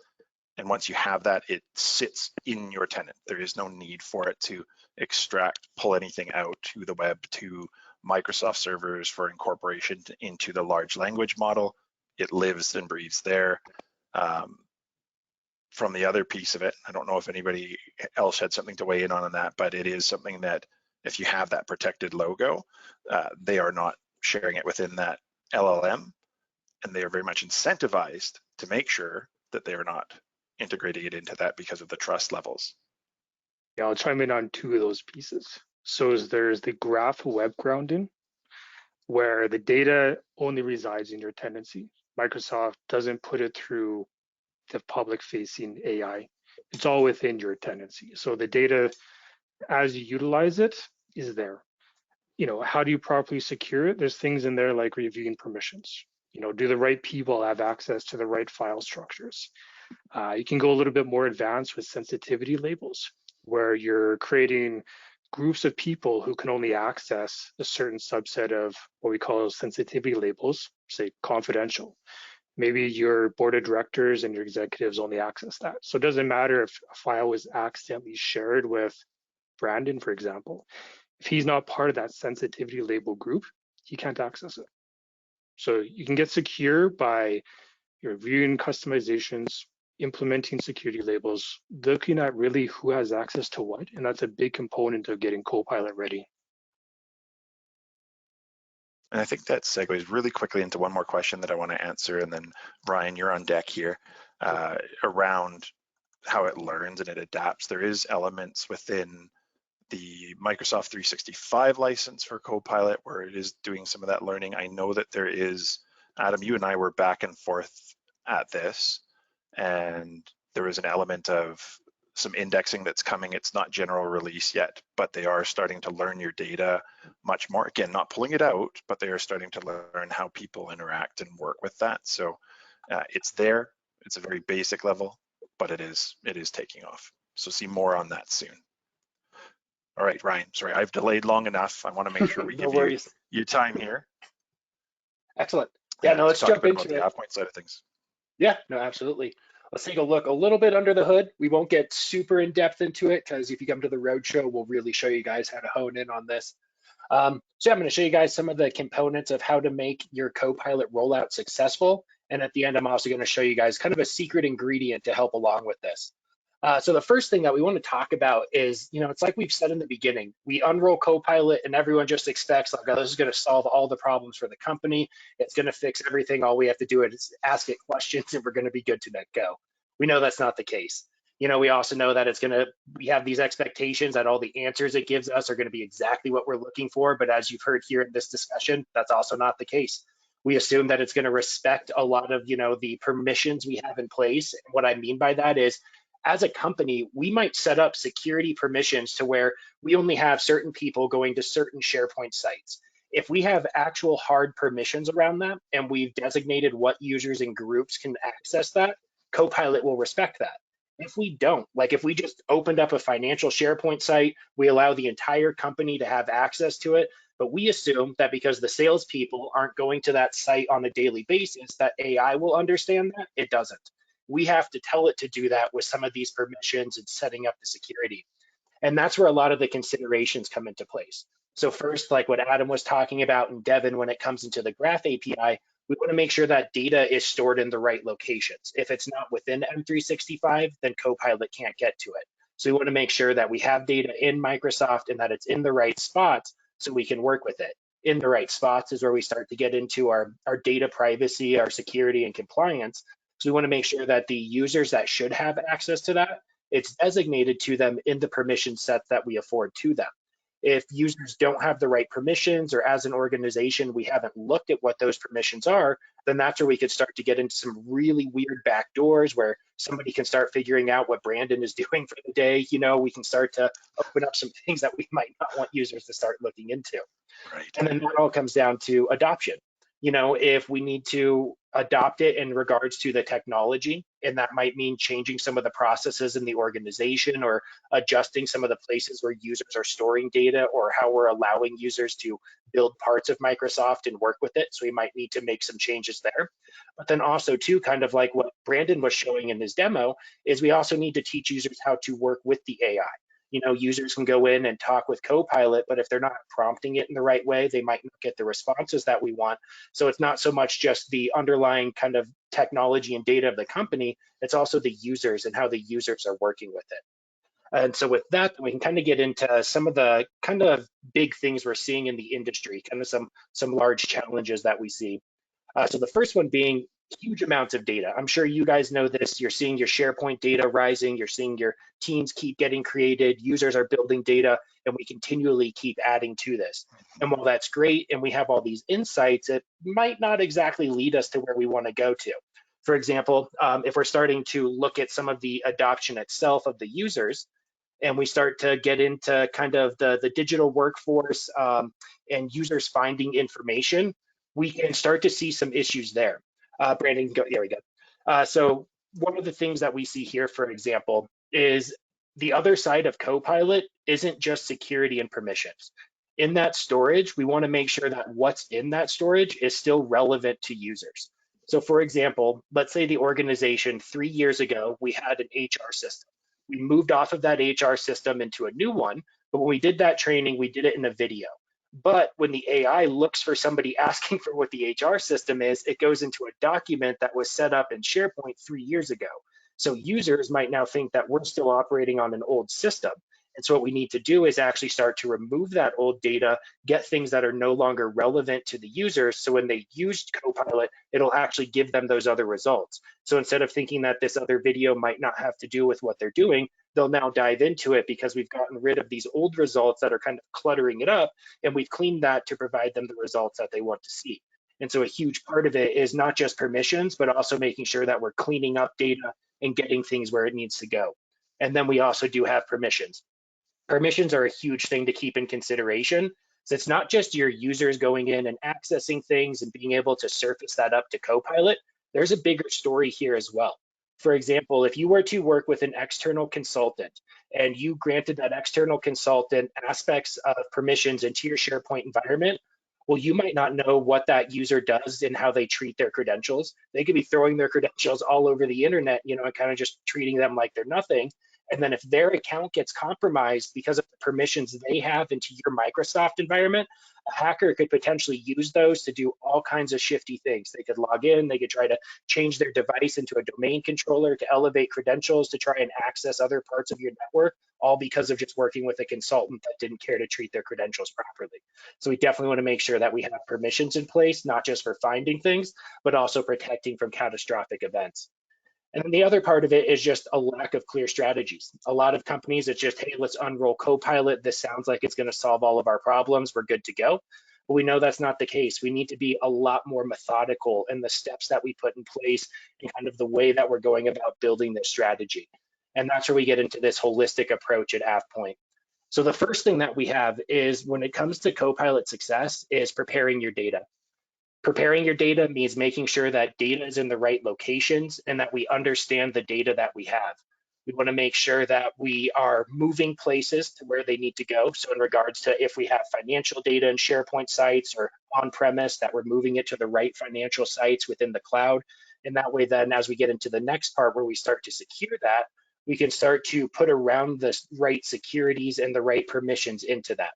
And once you have that, it sits in your tenant. There is no need for it to extract, pull anything out to the web, to Microsoft servers for incorporation into the large language model. It lives and breathes there. From the other piece of it, I don't know if anybody else had something to weigh in on that, but it is something that if you have that protected logo, they are not sharing it within that LLM, and they are very much incentivized to make sure that they are not integrating it into that because of the trust levels. Yeah, I'll chime in on two of those pieces. So there's the graph web grounding, where the data only resides in your tenancy. Microsoft doesn't put it through the public-facing AI. It's all within your tenancy. So the data, as you utilize it, is there. How do you properly secure it? There's things in there like reviewing permissions. Do the right people have access to the right file structures? You can go a little bit more advanced with sensitivity labels, where you're creating groups of people who can only access a certain subset of what we call sensitivity labels, say confidential. Maybe your board of directors and your executives only access that. So it doesn't matter if a file was accidentally shared with Brandon, for example. If he's not part of that sensitivity label group, he can't access it. So you can get secure by reviewing customizations, implementing security labels, looking at really who has access to what, and that's a big component of getting Copilot ready. And I think that segues really quickly into one more question that I want to answer, and then Brian, you're on deck here, around how it learns and it adapts. There is elements within the Microsoft 365 license for Copilot where it is doing some of that learning. I know that there is, Adam, you and I were back and forth at this, and there was an element of some indexing that's coming. It's not general release yet, but they are starting to learn your data much more. Again, not pulling it out, but they are starting to learn how people interact and work with that. So it's there. It's a very basic level, but it is taking off. So see more on that soon. All right, Ryan, sorry, I've delayed long enough. I want to make sure we No give you time here. Excellent. Yeah, no, let's jump into the AvePoint side of things. Yeah, no, absolutely. Let's take a look a little bit under the hood. We won't get super in depth into it because if you come to the roadshow, we'll really show you guys how to hone in on this. So I'm going to show you guys some of the components of how to make your Copilot rollout successful. And at the end, I'm also going to show you guys kind of a secret ingredient to help along with this. So the first thing that we want to talk about is, it's like we've said in the beginning, we unroll Copilot and everyone just expects like, oh, this is going to solve all the problems for the company. It's going to fix everything. All we have to do is ask it questions and we're going to be good to go. We know that's not the case. We also know that we have these expectations that all the answers it gives us are going to be exactly what we're looking for. But as you've heard here in this discussion, that's also not the case. We assume that it's going to respect a lot of, the permissions we have in place. And what I mean by that is, as a company, we might set up security permissions to where we only have certain people going to certain SharePoint sites. If we have actual hard permissions around that and we've designated what users and groups can access that, Copilot will respect that. If we don't, like if we just opened up a financial SharePoint site, we allow the entire company to have access to it, but we assume that because the salespeople aren't going to that site on a daily basis, that AI will understand that. It doesn't. We have to tell it to do that with some of these permissions and setting up the security. And that's where a lot of the considerations come into place. So first, like what Adam was talking about and Devin, when it comes into the Graph API, we want to make sure that data is stored in the right locations. If it's not within M365, then Copilot can't get to it. So we want to make sure that we have data in Microsoft and that it's in the right spots so we can work with it. In the right spots is where we start to get into our data privacy, our security and compliance. So we want to make sure that the users that should have access to that, it's designated to them in the permission set that we afford to them. If users don't have the right permissions, or as an organization, we haven't looked at what those permissions are, then that's where we could start to get into some really weird backdoors where somebody can start figuring out what Brandon is doing for the day. We can start to open up some things that we might not want users to start looking into. Right. And then that all comes down to adoption. If we need to adopt it in regards to the technology, and that might mean changing some of the processes in the organization or adjusting some of the places where users are storing data or how we're allowing users to build parts of Microsoft and work with it. So we might need to make some changes there. But then also too, kind of like what Brandon was showing in his demo, is we also need to teach users how to work with the AI. Users can go in and talk with Copilot, but if they're not prompting it in the right way, they might not get the responses that we want. So it's not so much just the underlying kind of technology and data of the company, it's also the users and how the users are working with it. And so with that, we can kind of get into some of the kind of big things we're seeing in the industry, kind of some large challenges that we see. So the first one being, huge amounts of data. I'm sure you guys know this. You're seeing your SharePoint data rising. You're seeing your teams keep getting created. Users are building data, and we continually keep adding to this. And while that's great, and we have all these insights, it might not exactly lead us to where we want to go to. For example, if we're starting to look at some of the adoption itself of the users, and we start to get into kind of the digital workforce and users finding information, we can start to see some issues there. Brandon, go, there we go. So one of the things that we see here, for example, is the other side of Copilot isn't just security and permissions. In that storage, we want to make sure that what's in that storage is still relevant to users. So for example, let's say the organization 3 years ago, we had an HR system. We moved off of that HR system into a new one, but when we did that training, we did it in a video. But when the AI looks for somebody asking for what the HR system is, it goes into a document that was set up in SharePoint 3 years ago. So users might now think that we're still operating on an old system. And so what we need to do is actually start to remove that old data, get things that are no longer relevant to the users. So when they use Copilot, it'll actually give them those other results. So instead of thinking that this other video might not have to do with what they're doing, they'll now dive into it because we've gotten rid of these old results that are kind of cluttering it up, and we've cleaned that to provide them the results that they want to see. And so a huge part of it is not just permissions, but also making sure that we're cleaning up data and getting things where it needs to go. And then we also do have permissions. Permissions are a huge thing to keep in consideration. So it's not just your users going in and accessing things and being able to surface that up to Copilot. There's a bigger story here as well. For example, if you were to work with an external consultant and you granted that external consultant aspects of permissions into your SharePoint environment, well, you might not know what that user does and how they treat their credentials. They could be throwing their credentials all over the internet, and kind of just treating them like they're nothing. And then if their account gets compromised because of the permissions they have into your Microsoft environment, a hacker could potentially use those to do all kinds of shifty things. They could log in, they could try to change their device into a domain controller to elevate credentials to try and access other parts of your network, all because of just working with a consultant that didn't care to treat their credentials properly. So we definitely want to make sure that we have permissions in place, not just for finding things, but also protecting from catastrophic events. And then the other part of it is just a lack of clear strategies. A lot of companies, it's just, hey, let's unroll Copilot. This sounds like it's going to solve all of our problems. We're good to go. But we know that's not the case. We need to be a lot more methodical in the steps that we put in place and kind of the way that we're going about building this strategy. And that's where we get into this holistic approach at AvePoint. So the first thing that we have is when it comes to Copilot success is preparing your data. Preparing your data means making sure that data is in the right locations and that we understand the data that we have. We want to make sure that we are moving places to where they need to go. So in regards to if we have financial data in SharePoint sites or on-premise, that we're moving it to the right financial sites within the cloud. And that way then as we get into the next part where we start to secure that, we can start to put around the right securities and the right permissions into that.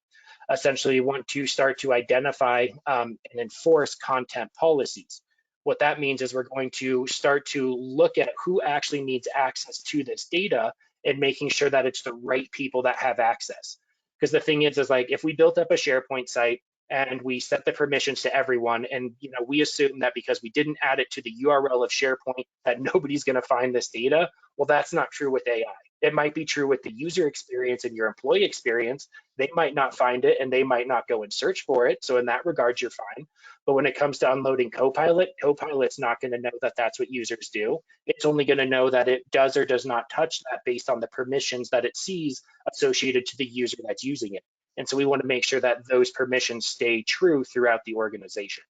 Essentially, you want to start to identify and enforce content policies. What that means is we're going to start to look at who actually needs access to this data and making sure that it's the right people that have access. Because the thing is like if we built up a SharePoint site and we set the permissions to everyone, and we assume that because we didn't add it to the URL of SharePoint that nobody's going to find this data, well, that's not true with AI. It might be true with the user experience and your employee experience. They might not find it and they might not go and search for it. So in that regard, you're fine. But when it comes to unloading Copilot, Copilot's not going to know that that's what users do. It's only going to know that it does or does not touch that based on the permissions that it sees associated to the user that's using it. And so we want to make sure that those permissions stay true throughout the organization.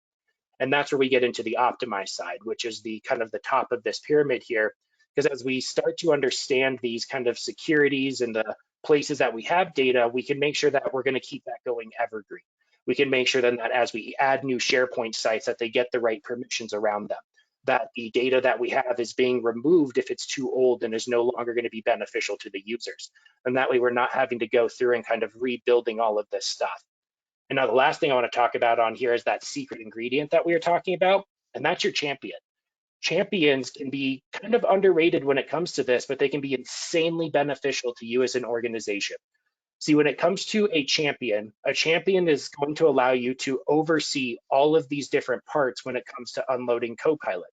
And that's where we get into the optimized side, which is the kind of the top of this pyramid here. Because as we start to understand these kind of securities and the places that we have data, we can make sure that we're going to keep that going evergreen. We can make sure then that as we add new SharePoint sites that they get the right permissions around them, that the data that we have is being removed if it's too old and is no longer going to be beneficial to the users. And that way we're not having to go through and kind of rebuilding all of this stuff. And now the last thing I want to talk about on here is that secret ingredient that we were talking about, and that's your champion. Champions can be kind of underrated when it comes to this, but they can be insanely beneficial to you as an organization. See, when it comes to a champion is going to allow you to oversee all of these different parts when it comes to unloading Copilot.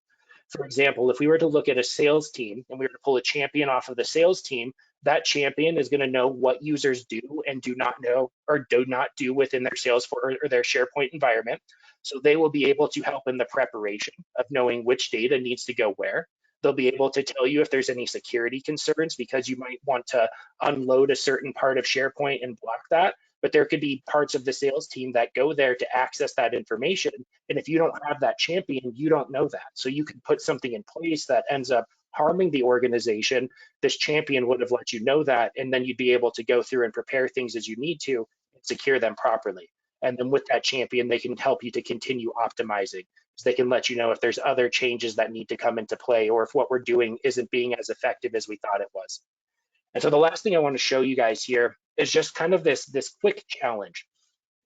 For example, if we were to look at a sales team and we were to pull a champion off of the sales team, that champion is going to know what users do and do not know or do not do within their Salesforce or their SharePoint environment. So they will be able to help in the preparation of knowing which data needs to go where. They'll be able to tell you if there's any security concerns because you might want to unload a certain part of SharePoint and block that. But there could be parts of the sales team that go there to access that information. And if you don't have that champion, you don't know that. So you can put something in place that ends up harming the organization. This champion would have let you know that, and then you'd be able to go through and prepare things as you need to and secure them properly. And then with that champion, they can help you to continue optimizing. So they can let you know if there's other changes that need to come into play or if what we're doing isn't being as effective as we thought it was. And so the last thing I want to show you guys here is just kind of this quick challenge.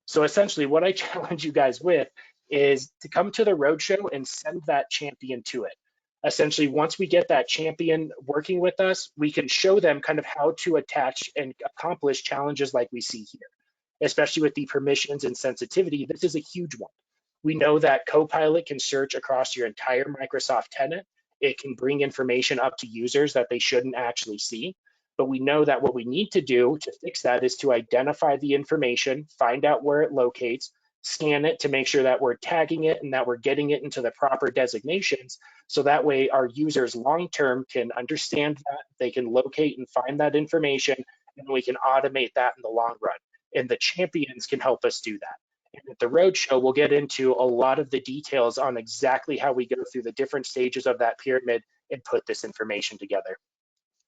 So essentially what I challenge you guys with is to come to the roadshow and send that champion to it. Essentially, once we get that champion working with us, we can show them kind of how to attach and accomplish challenges like we see here, especially with the permissions and sensitivity. This is a huge one. We know that Copilot can search across your entire Microsoft tenant. It can bring information up to users that they shouldn't actually see. But we know that what we need to do to fix that is to identify the information, find out where it locates, scan it to make sure that we're tagging it and that we're getting it into the proper designations. So that way our users long-term can understand that, they can locate and find that information, and we can automate that in the long run. And the champions can help us do that. And at the roadshow, we'll get into a lot of the details on exactly how we go through the different stages of that pyramid and put this information together.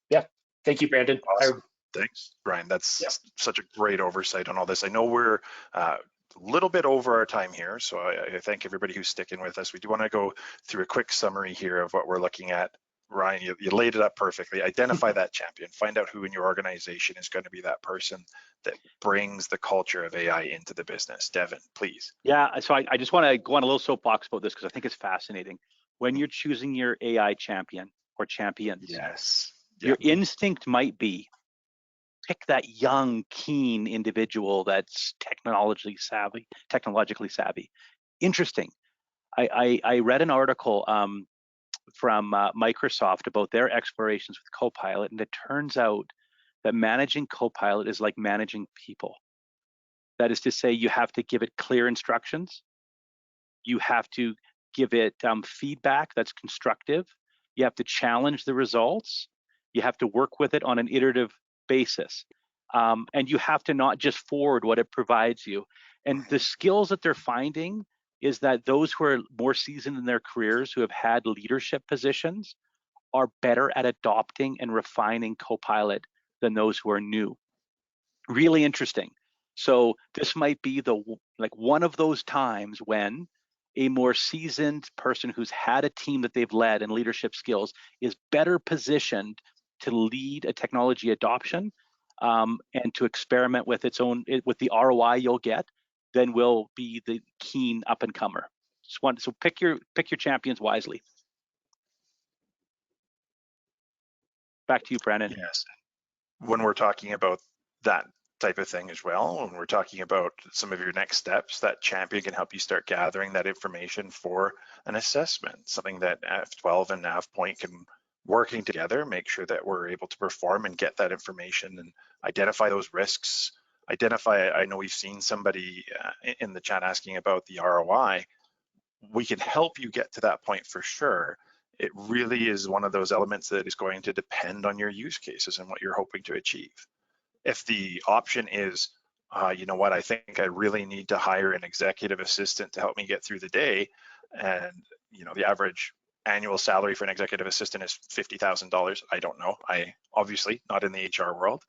Yeah. Thank you, Brandon. Awesome. Thanks, Brian. That's such a great oversight on all this. I know we're a little bit over our time here, so I thank everybody who's sticking with us. We do want to go through a quick summary here of what we're looking at. Ryan, you laid it up perfectly. Identify that champion. Find out who in your organization is going to be that person that brings the culture of AI into the business. Devin, please. Yeah, so I just want to go on a little soapbox about this because I think it's fascinating. When you're choosing your AI champion or champions, yes. Your instinct might be pick that young, keen individual that's technologically savvy. Interesting. I read an article from Microsoft about their explorations with Copilot, and it turns out that managing Copilot is like managing people. That is to say, you have to give it clear instructions. You have to give it feedback that's constructive. You have to challenge the results. You have to work with it on an iterative basis. And you have to not just forward what it provides you. And the skills that they're finding is that those who are more seasoned in their careers, who have had leadership positions, are better at adopting and refining Copilot than those who are new. Really interesting. So this might be one of those times when a more seasoned person who's had a team that they've led and leadership skills is better positioned to lead a technology adoption and to experiment with with the ROI you'll get, than will be the keen up and comer. So pick your champions wisely. Back to you, Brandon. Yes. When we're talking about that type of thing as well, when we're talking about some of your next steps, that champion can help you start gathering that information for an assessment, something that F12 and NavPoint can working together, make sure that we're able to perform and get that information and identify those risks. I know we've seen somebody in the chat asking about the ROI. We can help you get to that point for sure. It really is one of those elements that is going to depend on your use cases and what you're hoping to achieve. If the option is, you know what, I think I really need to hire an executive assistant to help me get through the day, and you know the average annual salary for an executive assistant is $50,000. I don't know. I obviously not in the HR world.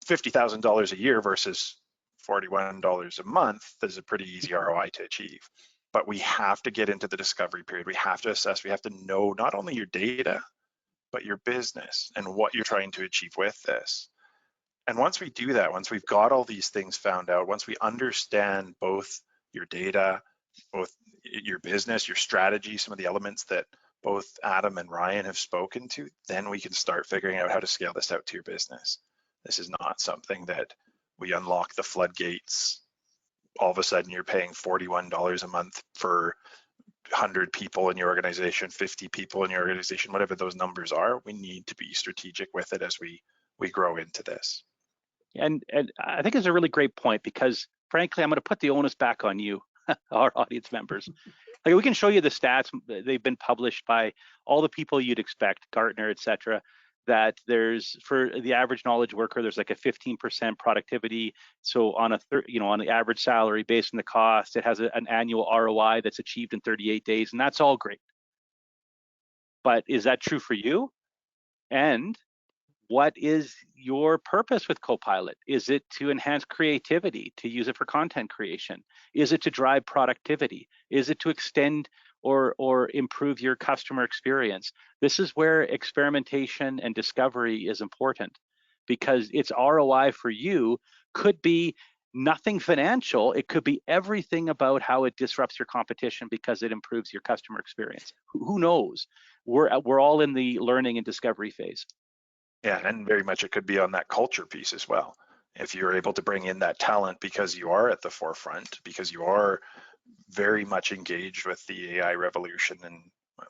$50,000 a year versus $41 a month is a pretty easy ROI to achieve. But we have to get into the discovery period. We have to assess, we have to know not only your data, but your business and what you're trying to achieve with this. And once we do that, once we've got all these things found out, once we understand both your data, both your business, your strategy, some of the elements that both Adam and Ryan have spoken to, then we can start figuring out how to scale this out to your business. This is not something that we unlock the floodgates. All of a sudden you're paying $41 a month for 100 people in your organization, 50 people in your organization, whatever those numbers are, we need to be strategic with it as we grow into this. And I think it's a really great point, because frankly, I'm going to put the onus back on you, our audience members. Like, we can show you the stats. They've been published by all the people you'd expect, Gartner, et cetera, that there's, for the average knowledge worker, there's like a 15% productivity. So on on the average salary based on the cost, it has an annual ROI that's achieved in 38 days, and that's all great. But is that true for you? And what is your purpose with Copilot? Is it to enhance creativity, to use it for content creation? Is it to drive productivity? Is it to extend or improve your customer experience? This is where experimentation and discovery is important, because its ROI for you could be nothing financial. It could be everything about how it disrupts your competition because it improves your customer experience. Who knows? We're all in the learning and discovery phase. Yeah, and very much it could be on that culture piece as well. If you're able to bring in that talent because you are at the forefront, because you are very much engaged with the AI revolution, and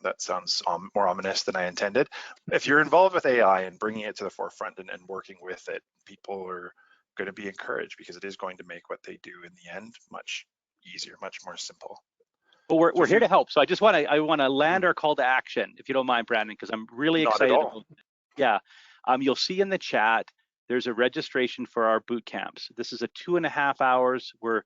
that sounds more ominous than I intended. If you're involved with AI and bringing it to the forefront and working with it, people are going to be encouraged, because it is going to make what they do in the end much easier, much more simple. Well, we're here to help. So I want to land our call to action, if you don't mind, Brandon, because I'm really excited about it. Yeah. You'll see in the chat, there's a registration for our boot camps. This is a 2.5 hours. We're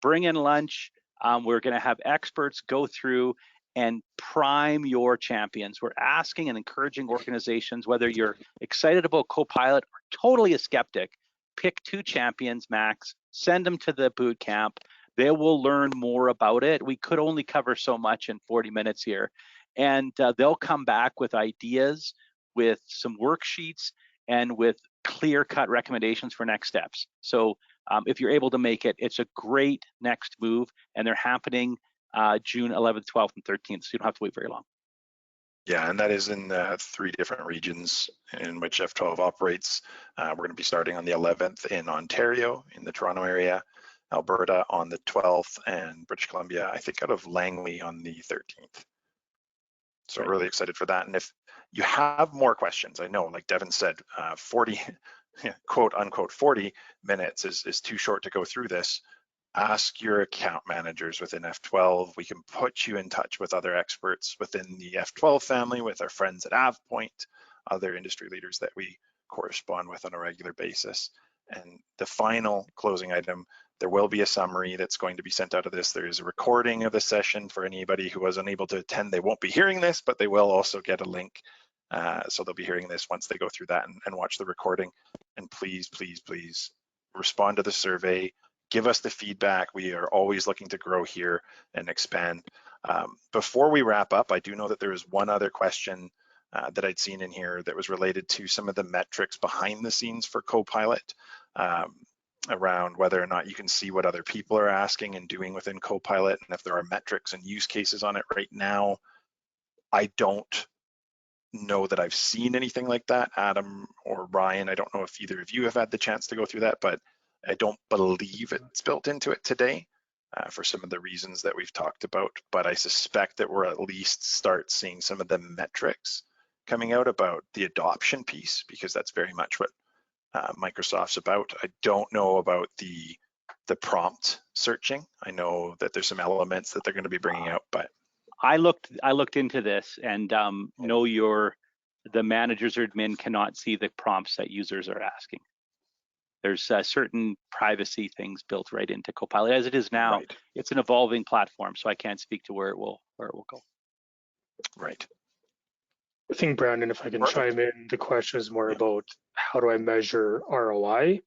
bringing lunch. We're going to have experts go through and prime your champions. We're asking and encouraging organizations, whether you're excited about Copilot or totally a skeptic, pick 2 champions max, send them to the boot camp. They will learn more about it. We could only cover so much in 40 minutes here. And they'll come back with ideas, with some worksheets, and with clear-cut recommendations for next steps. So if you're able to make it, it's a great next move, and they're happening June 11th, 12th, and 13th, so you don't have to wait very long. Yeah, and that is in 3 different regions in which F12 operates. We're going to be starting on the 11th in Ontario, in the Toronto area, Alberta on the 12th, and British Columbia, I think, out of Langley on the 13th. So Right. Really excited for that. And if you have more questions, I know, like Devin said, 40, quote unquote, 40 minutes is too short to go through this. Ask your account managers within F12. We can put you in touch with other experts within the F12 family, with our friends at AvePoint, other industry leaders that we correspond with on a regular basis. And the final closing item, there will be a summary that's going to be sent out of this. There is a recording of the session for anybody who was unable to attend. They won't be hearing this, but they will also get a link. So they'll be hearing this once they go through that and watch the recording. And please, please, please respond to the survey. Give us the feedback. We are always looking to grow here and expand. Before we wrap up, I do know that there is one other question that I'd seen in here that was related to some of the metrics behind the scenes for Copilot, around whether or not you can see what other people are asking and doing within Copilot, and if there are metrics and use cases on it right now. I don't know that I've seen anything like that. Adam or Ryan, I don't know if either of you have had the chance to go through that, but I don't believe it's built into it today for some of the reasons that we've talked about. But I suspect that we're at least start seeing some of the metrics coming out about the adoption piece, because that's very much what Microsoft's about. I don't know about the prompt searching. I know that there's some elements that they're going to be bringing out, but I looked into this, and the managers or admin cannot see the prompts that users are asking. There's certain privacy things built right into Copilot as it is now. Right. It's an evolving platform, so I can't speak to where it will go. Right. I think, Brandon, if I can chime in, the question is more about how do I measure ROI?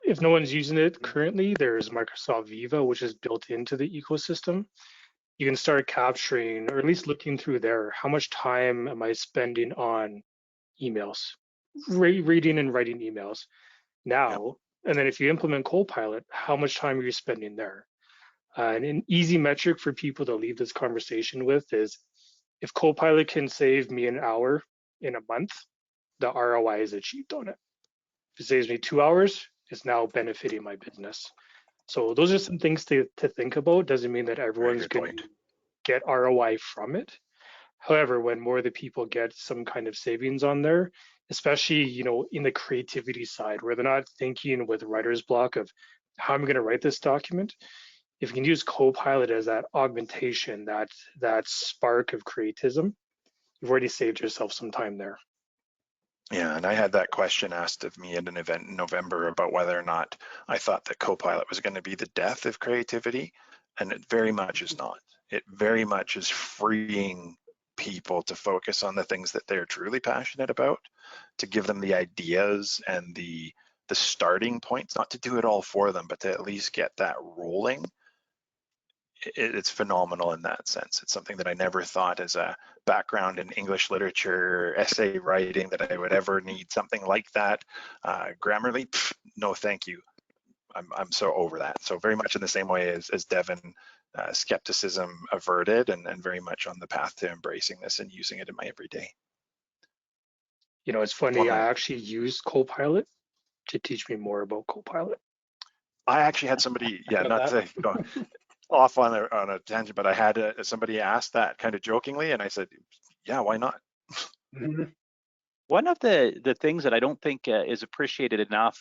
If no one's using it currently, there's Microsoft Viva, which is built into the ecosystem. You can start capturing, or at least looking through there, how much time am I spending on emails, reading and writing emails now? And then if you implement Copilot, how much time are you spending there? And an easy metric for people to leave this conversation with is, if Copilot can save me an hour in a month, the ROI is achieved on it. If it saves me 2 hours, it's now benefiting my business. So those are some things to think about. Doesn't mean that everyone's good going point. to get ROI from it. However, when more of the people get some kind of savings on there, especially, you know, in the creativity side, where they're not thinking with writer's block of how I'm going to write this document, if you can use Copilot as that augmentation, that spark of creatism, you've already saved yourself some time there. Yeah, and I had that question asked of me at an event in November about whether or not I thought that Copilot was going to be the death of creativity, and it very much is not. It very much is freeing people to focus on the things that they're truly passionate about, to give them the ideas and the starting points, not to do it all for them, but to at least get that rolling. It's phenomenal in that sense. It's something that I never thought as a background in English literature, essay writing, that I would ever need something like that. Grammarly, no thank you. I'm so over that. So very much in the same way as Devin, skepticism averted, and very much on the path to embracing this and using it in my everyday. You know, it's funny, I actually used Copilot to teach me more about Copilot. I actually had somebody, not to go off on a tangent, but I had somebody ask that kind of jokingly, and I said, yeah, why not? One of the things that I don't think is appreciated enough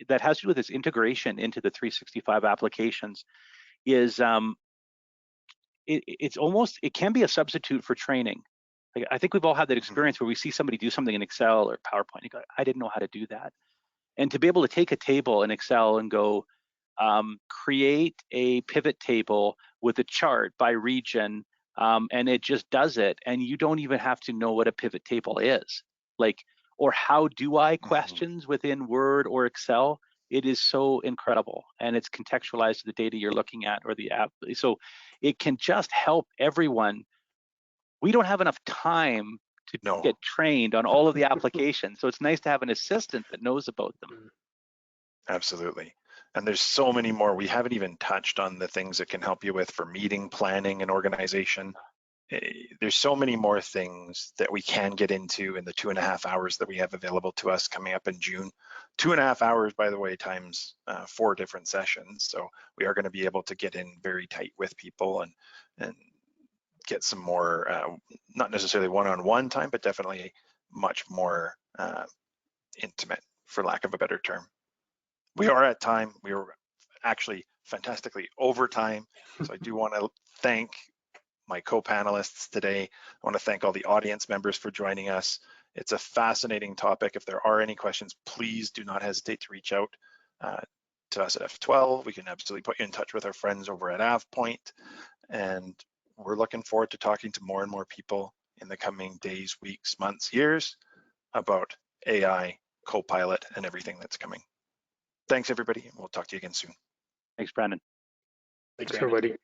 that has to do with this integration into the 365 applications is it's almost, it can be a substitute for training. Like, I think we've all had that experience where we see somebody do something in Excel or PowerPoint, you go, I didn't know how to do that. And to be able to take a table in Excel and go create a pivot table with a chart by region, and it just does it, and you don't even have to know what a pivot table is, like, or how do I questions within Word or Excel. It is so incredible, and it's contextualized to the data you're looking at or the app, so it can just help everyone. We don't have enough time to get trained on all of the applications, so it's nice to have an assistant that knows about them. Absolutely. And there's so many more. We haven't even touched on the things it can help you with for meeting planning and organization. There's so many more things that we can get into in the 2.5 hours that we have available to us coming up in June. 2.5 hours, by the way, times 4 different sessions. So we are going to be able to get in very tight with people and get some more, not necessarily one-on-one time, but definitely much more intimate, for lack of a better term. We are at time. We are actually fantastically over time. So I do want to thank my co-panelists today. I want to thank all the audience members for joining us. It's a fascinating topic. If there are any questions, please do not hesitate to reach out to us at F12. We can absolutely put you in touch with our friends over at AvePoint. And we're looking forward to talking to more and more people in the coming days, weeks, months, years about AI, Copilot, and everything that's coming. Thanks, everybody. We'll talk to you again soon. Thanks, Brandon. Thanks, everybody.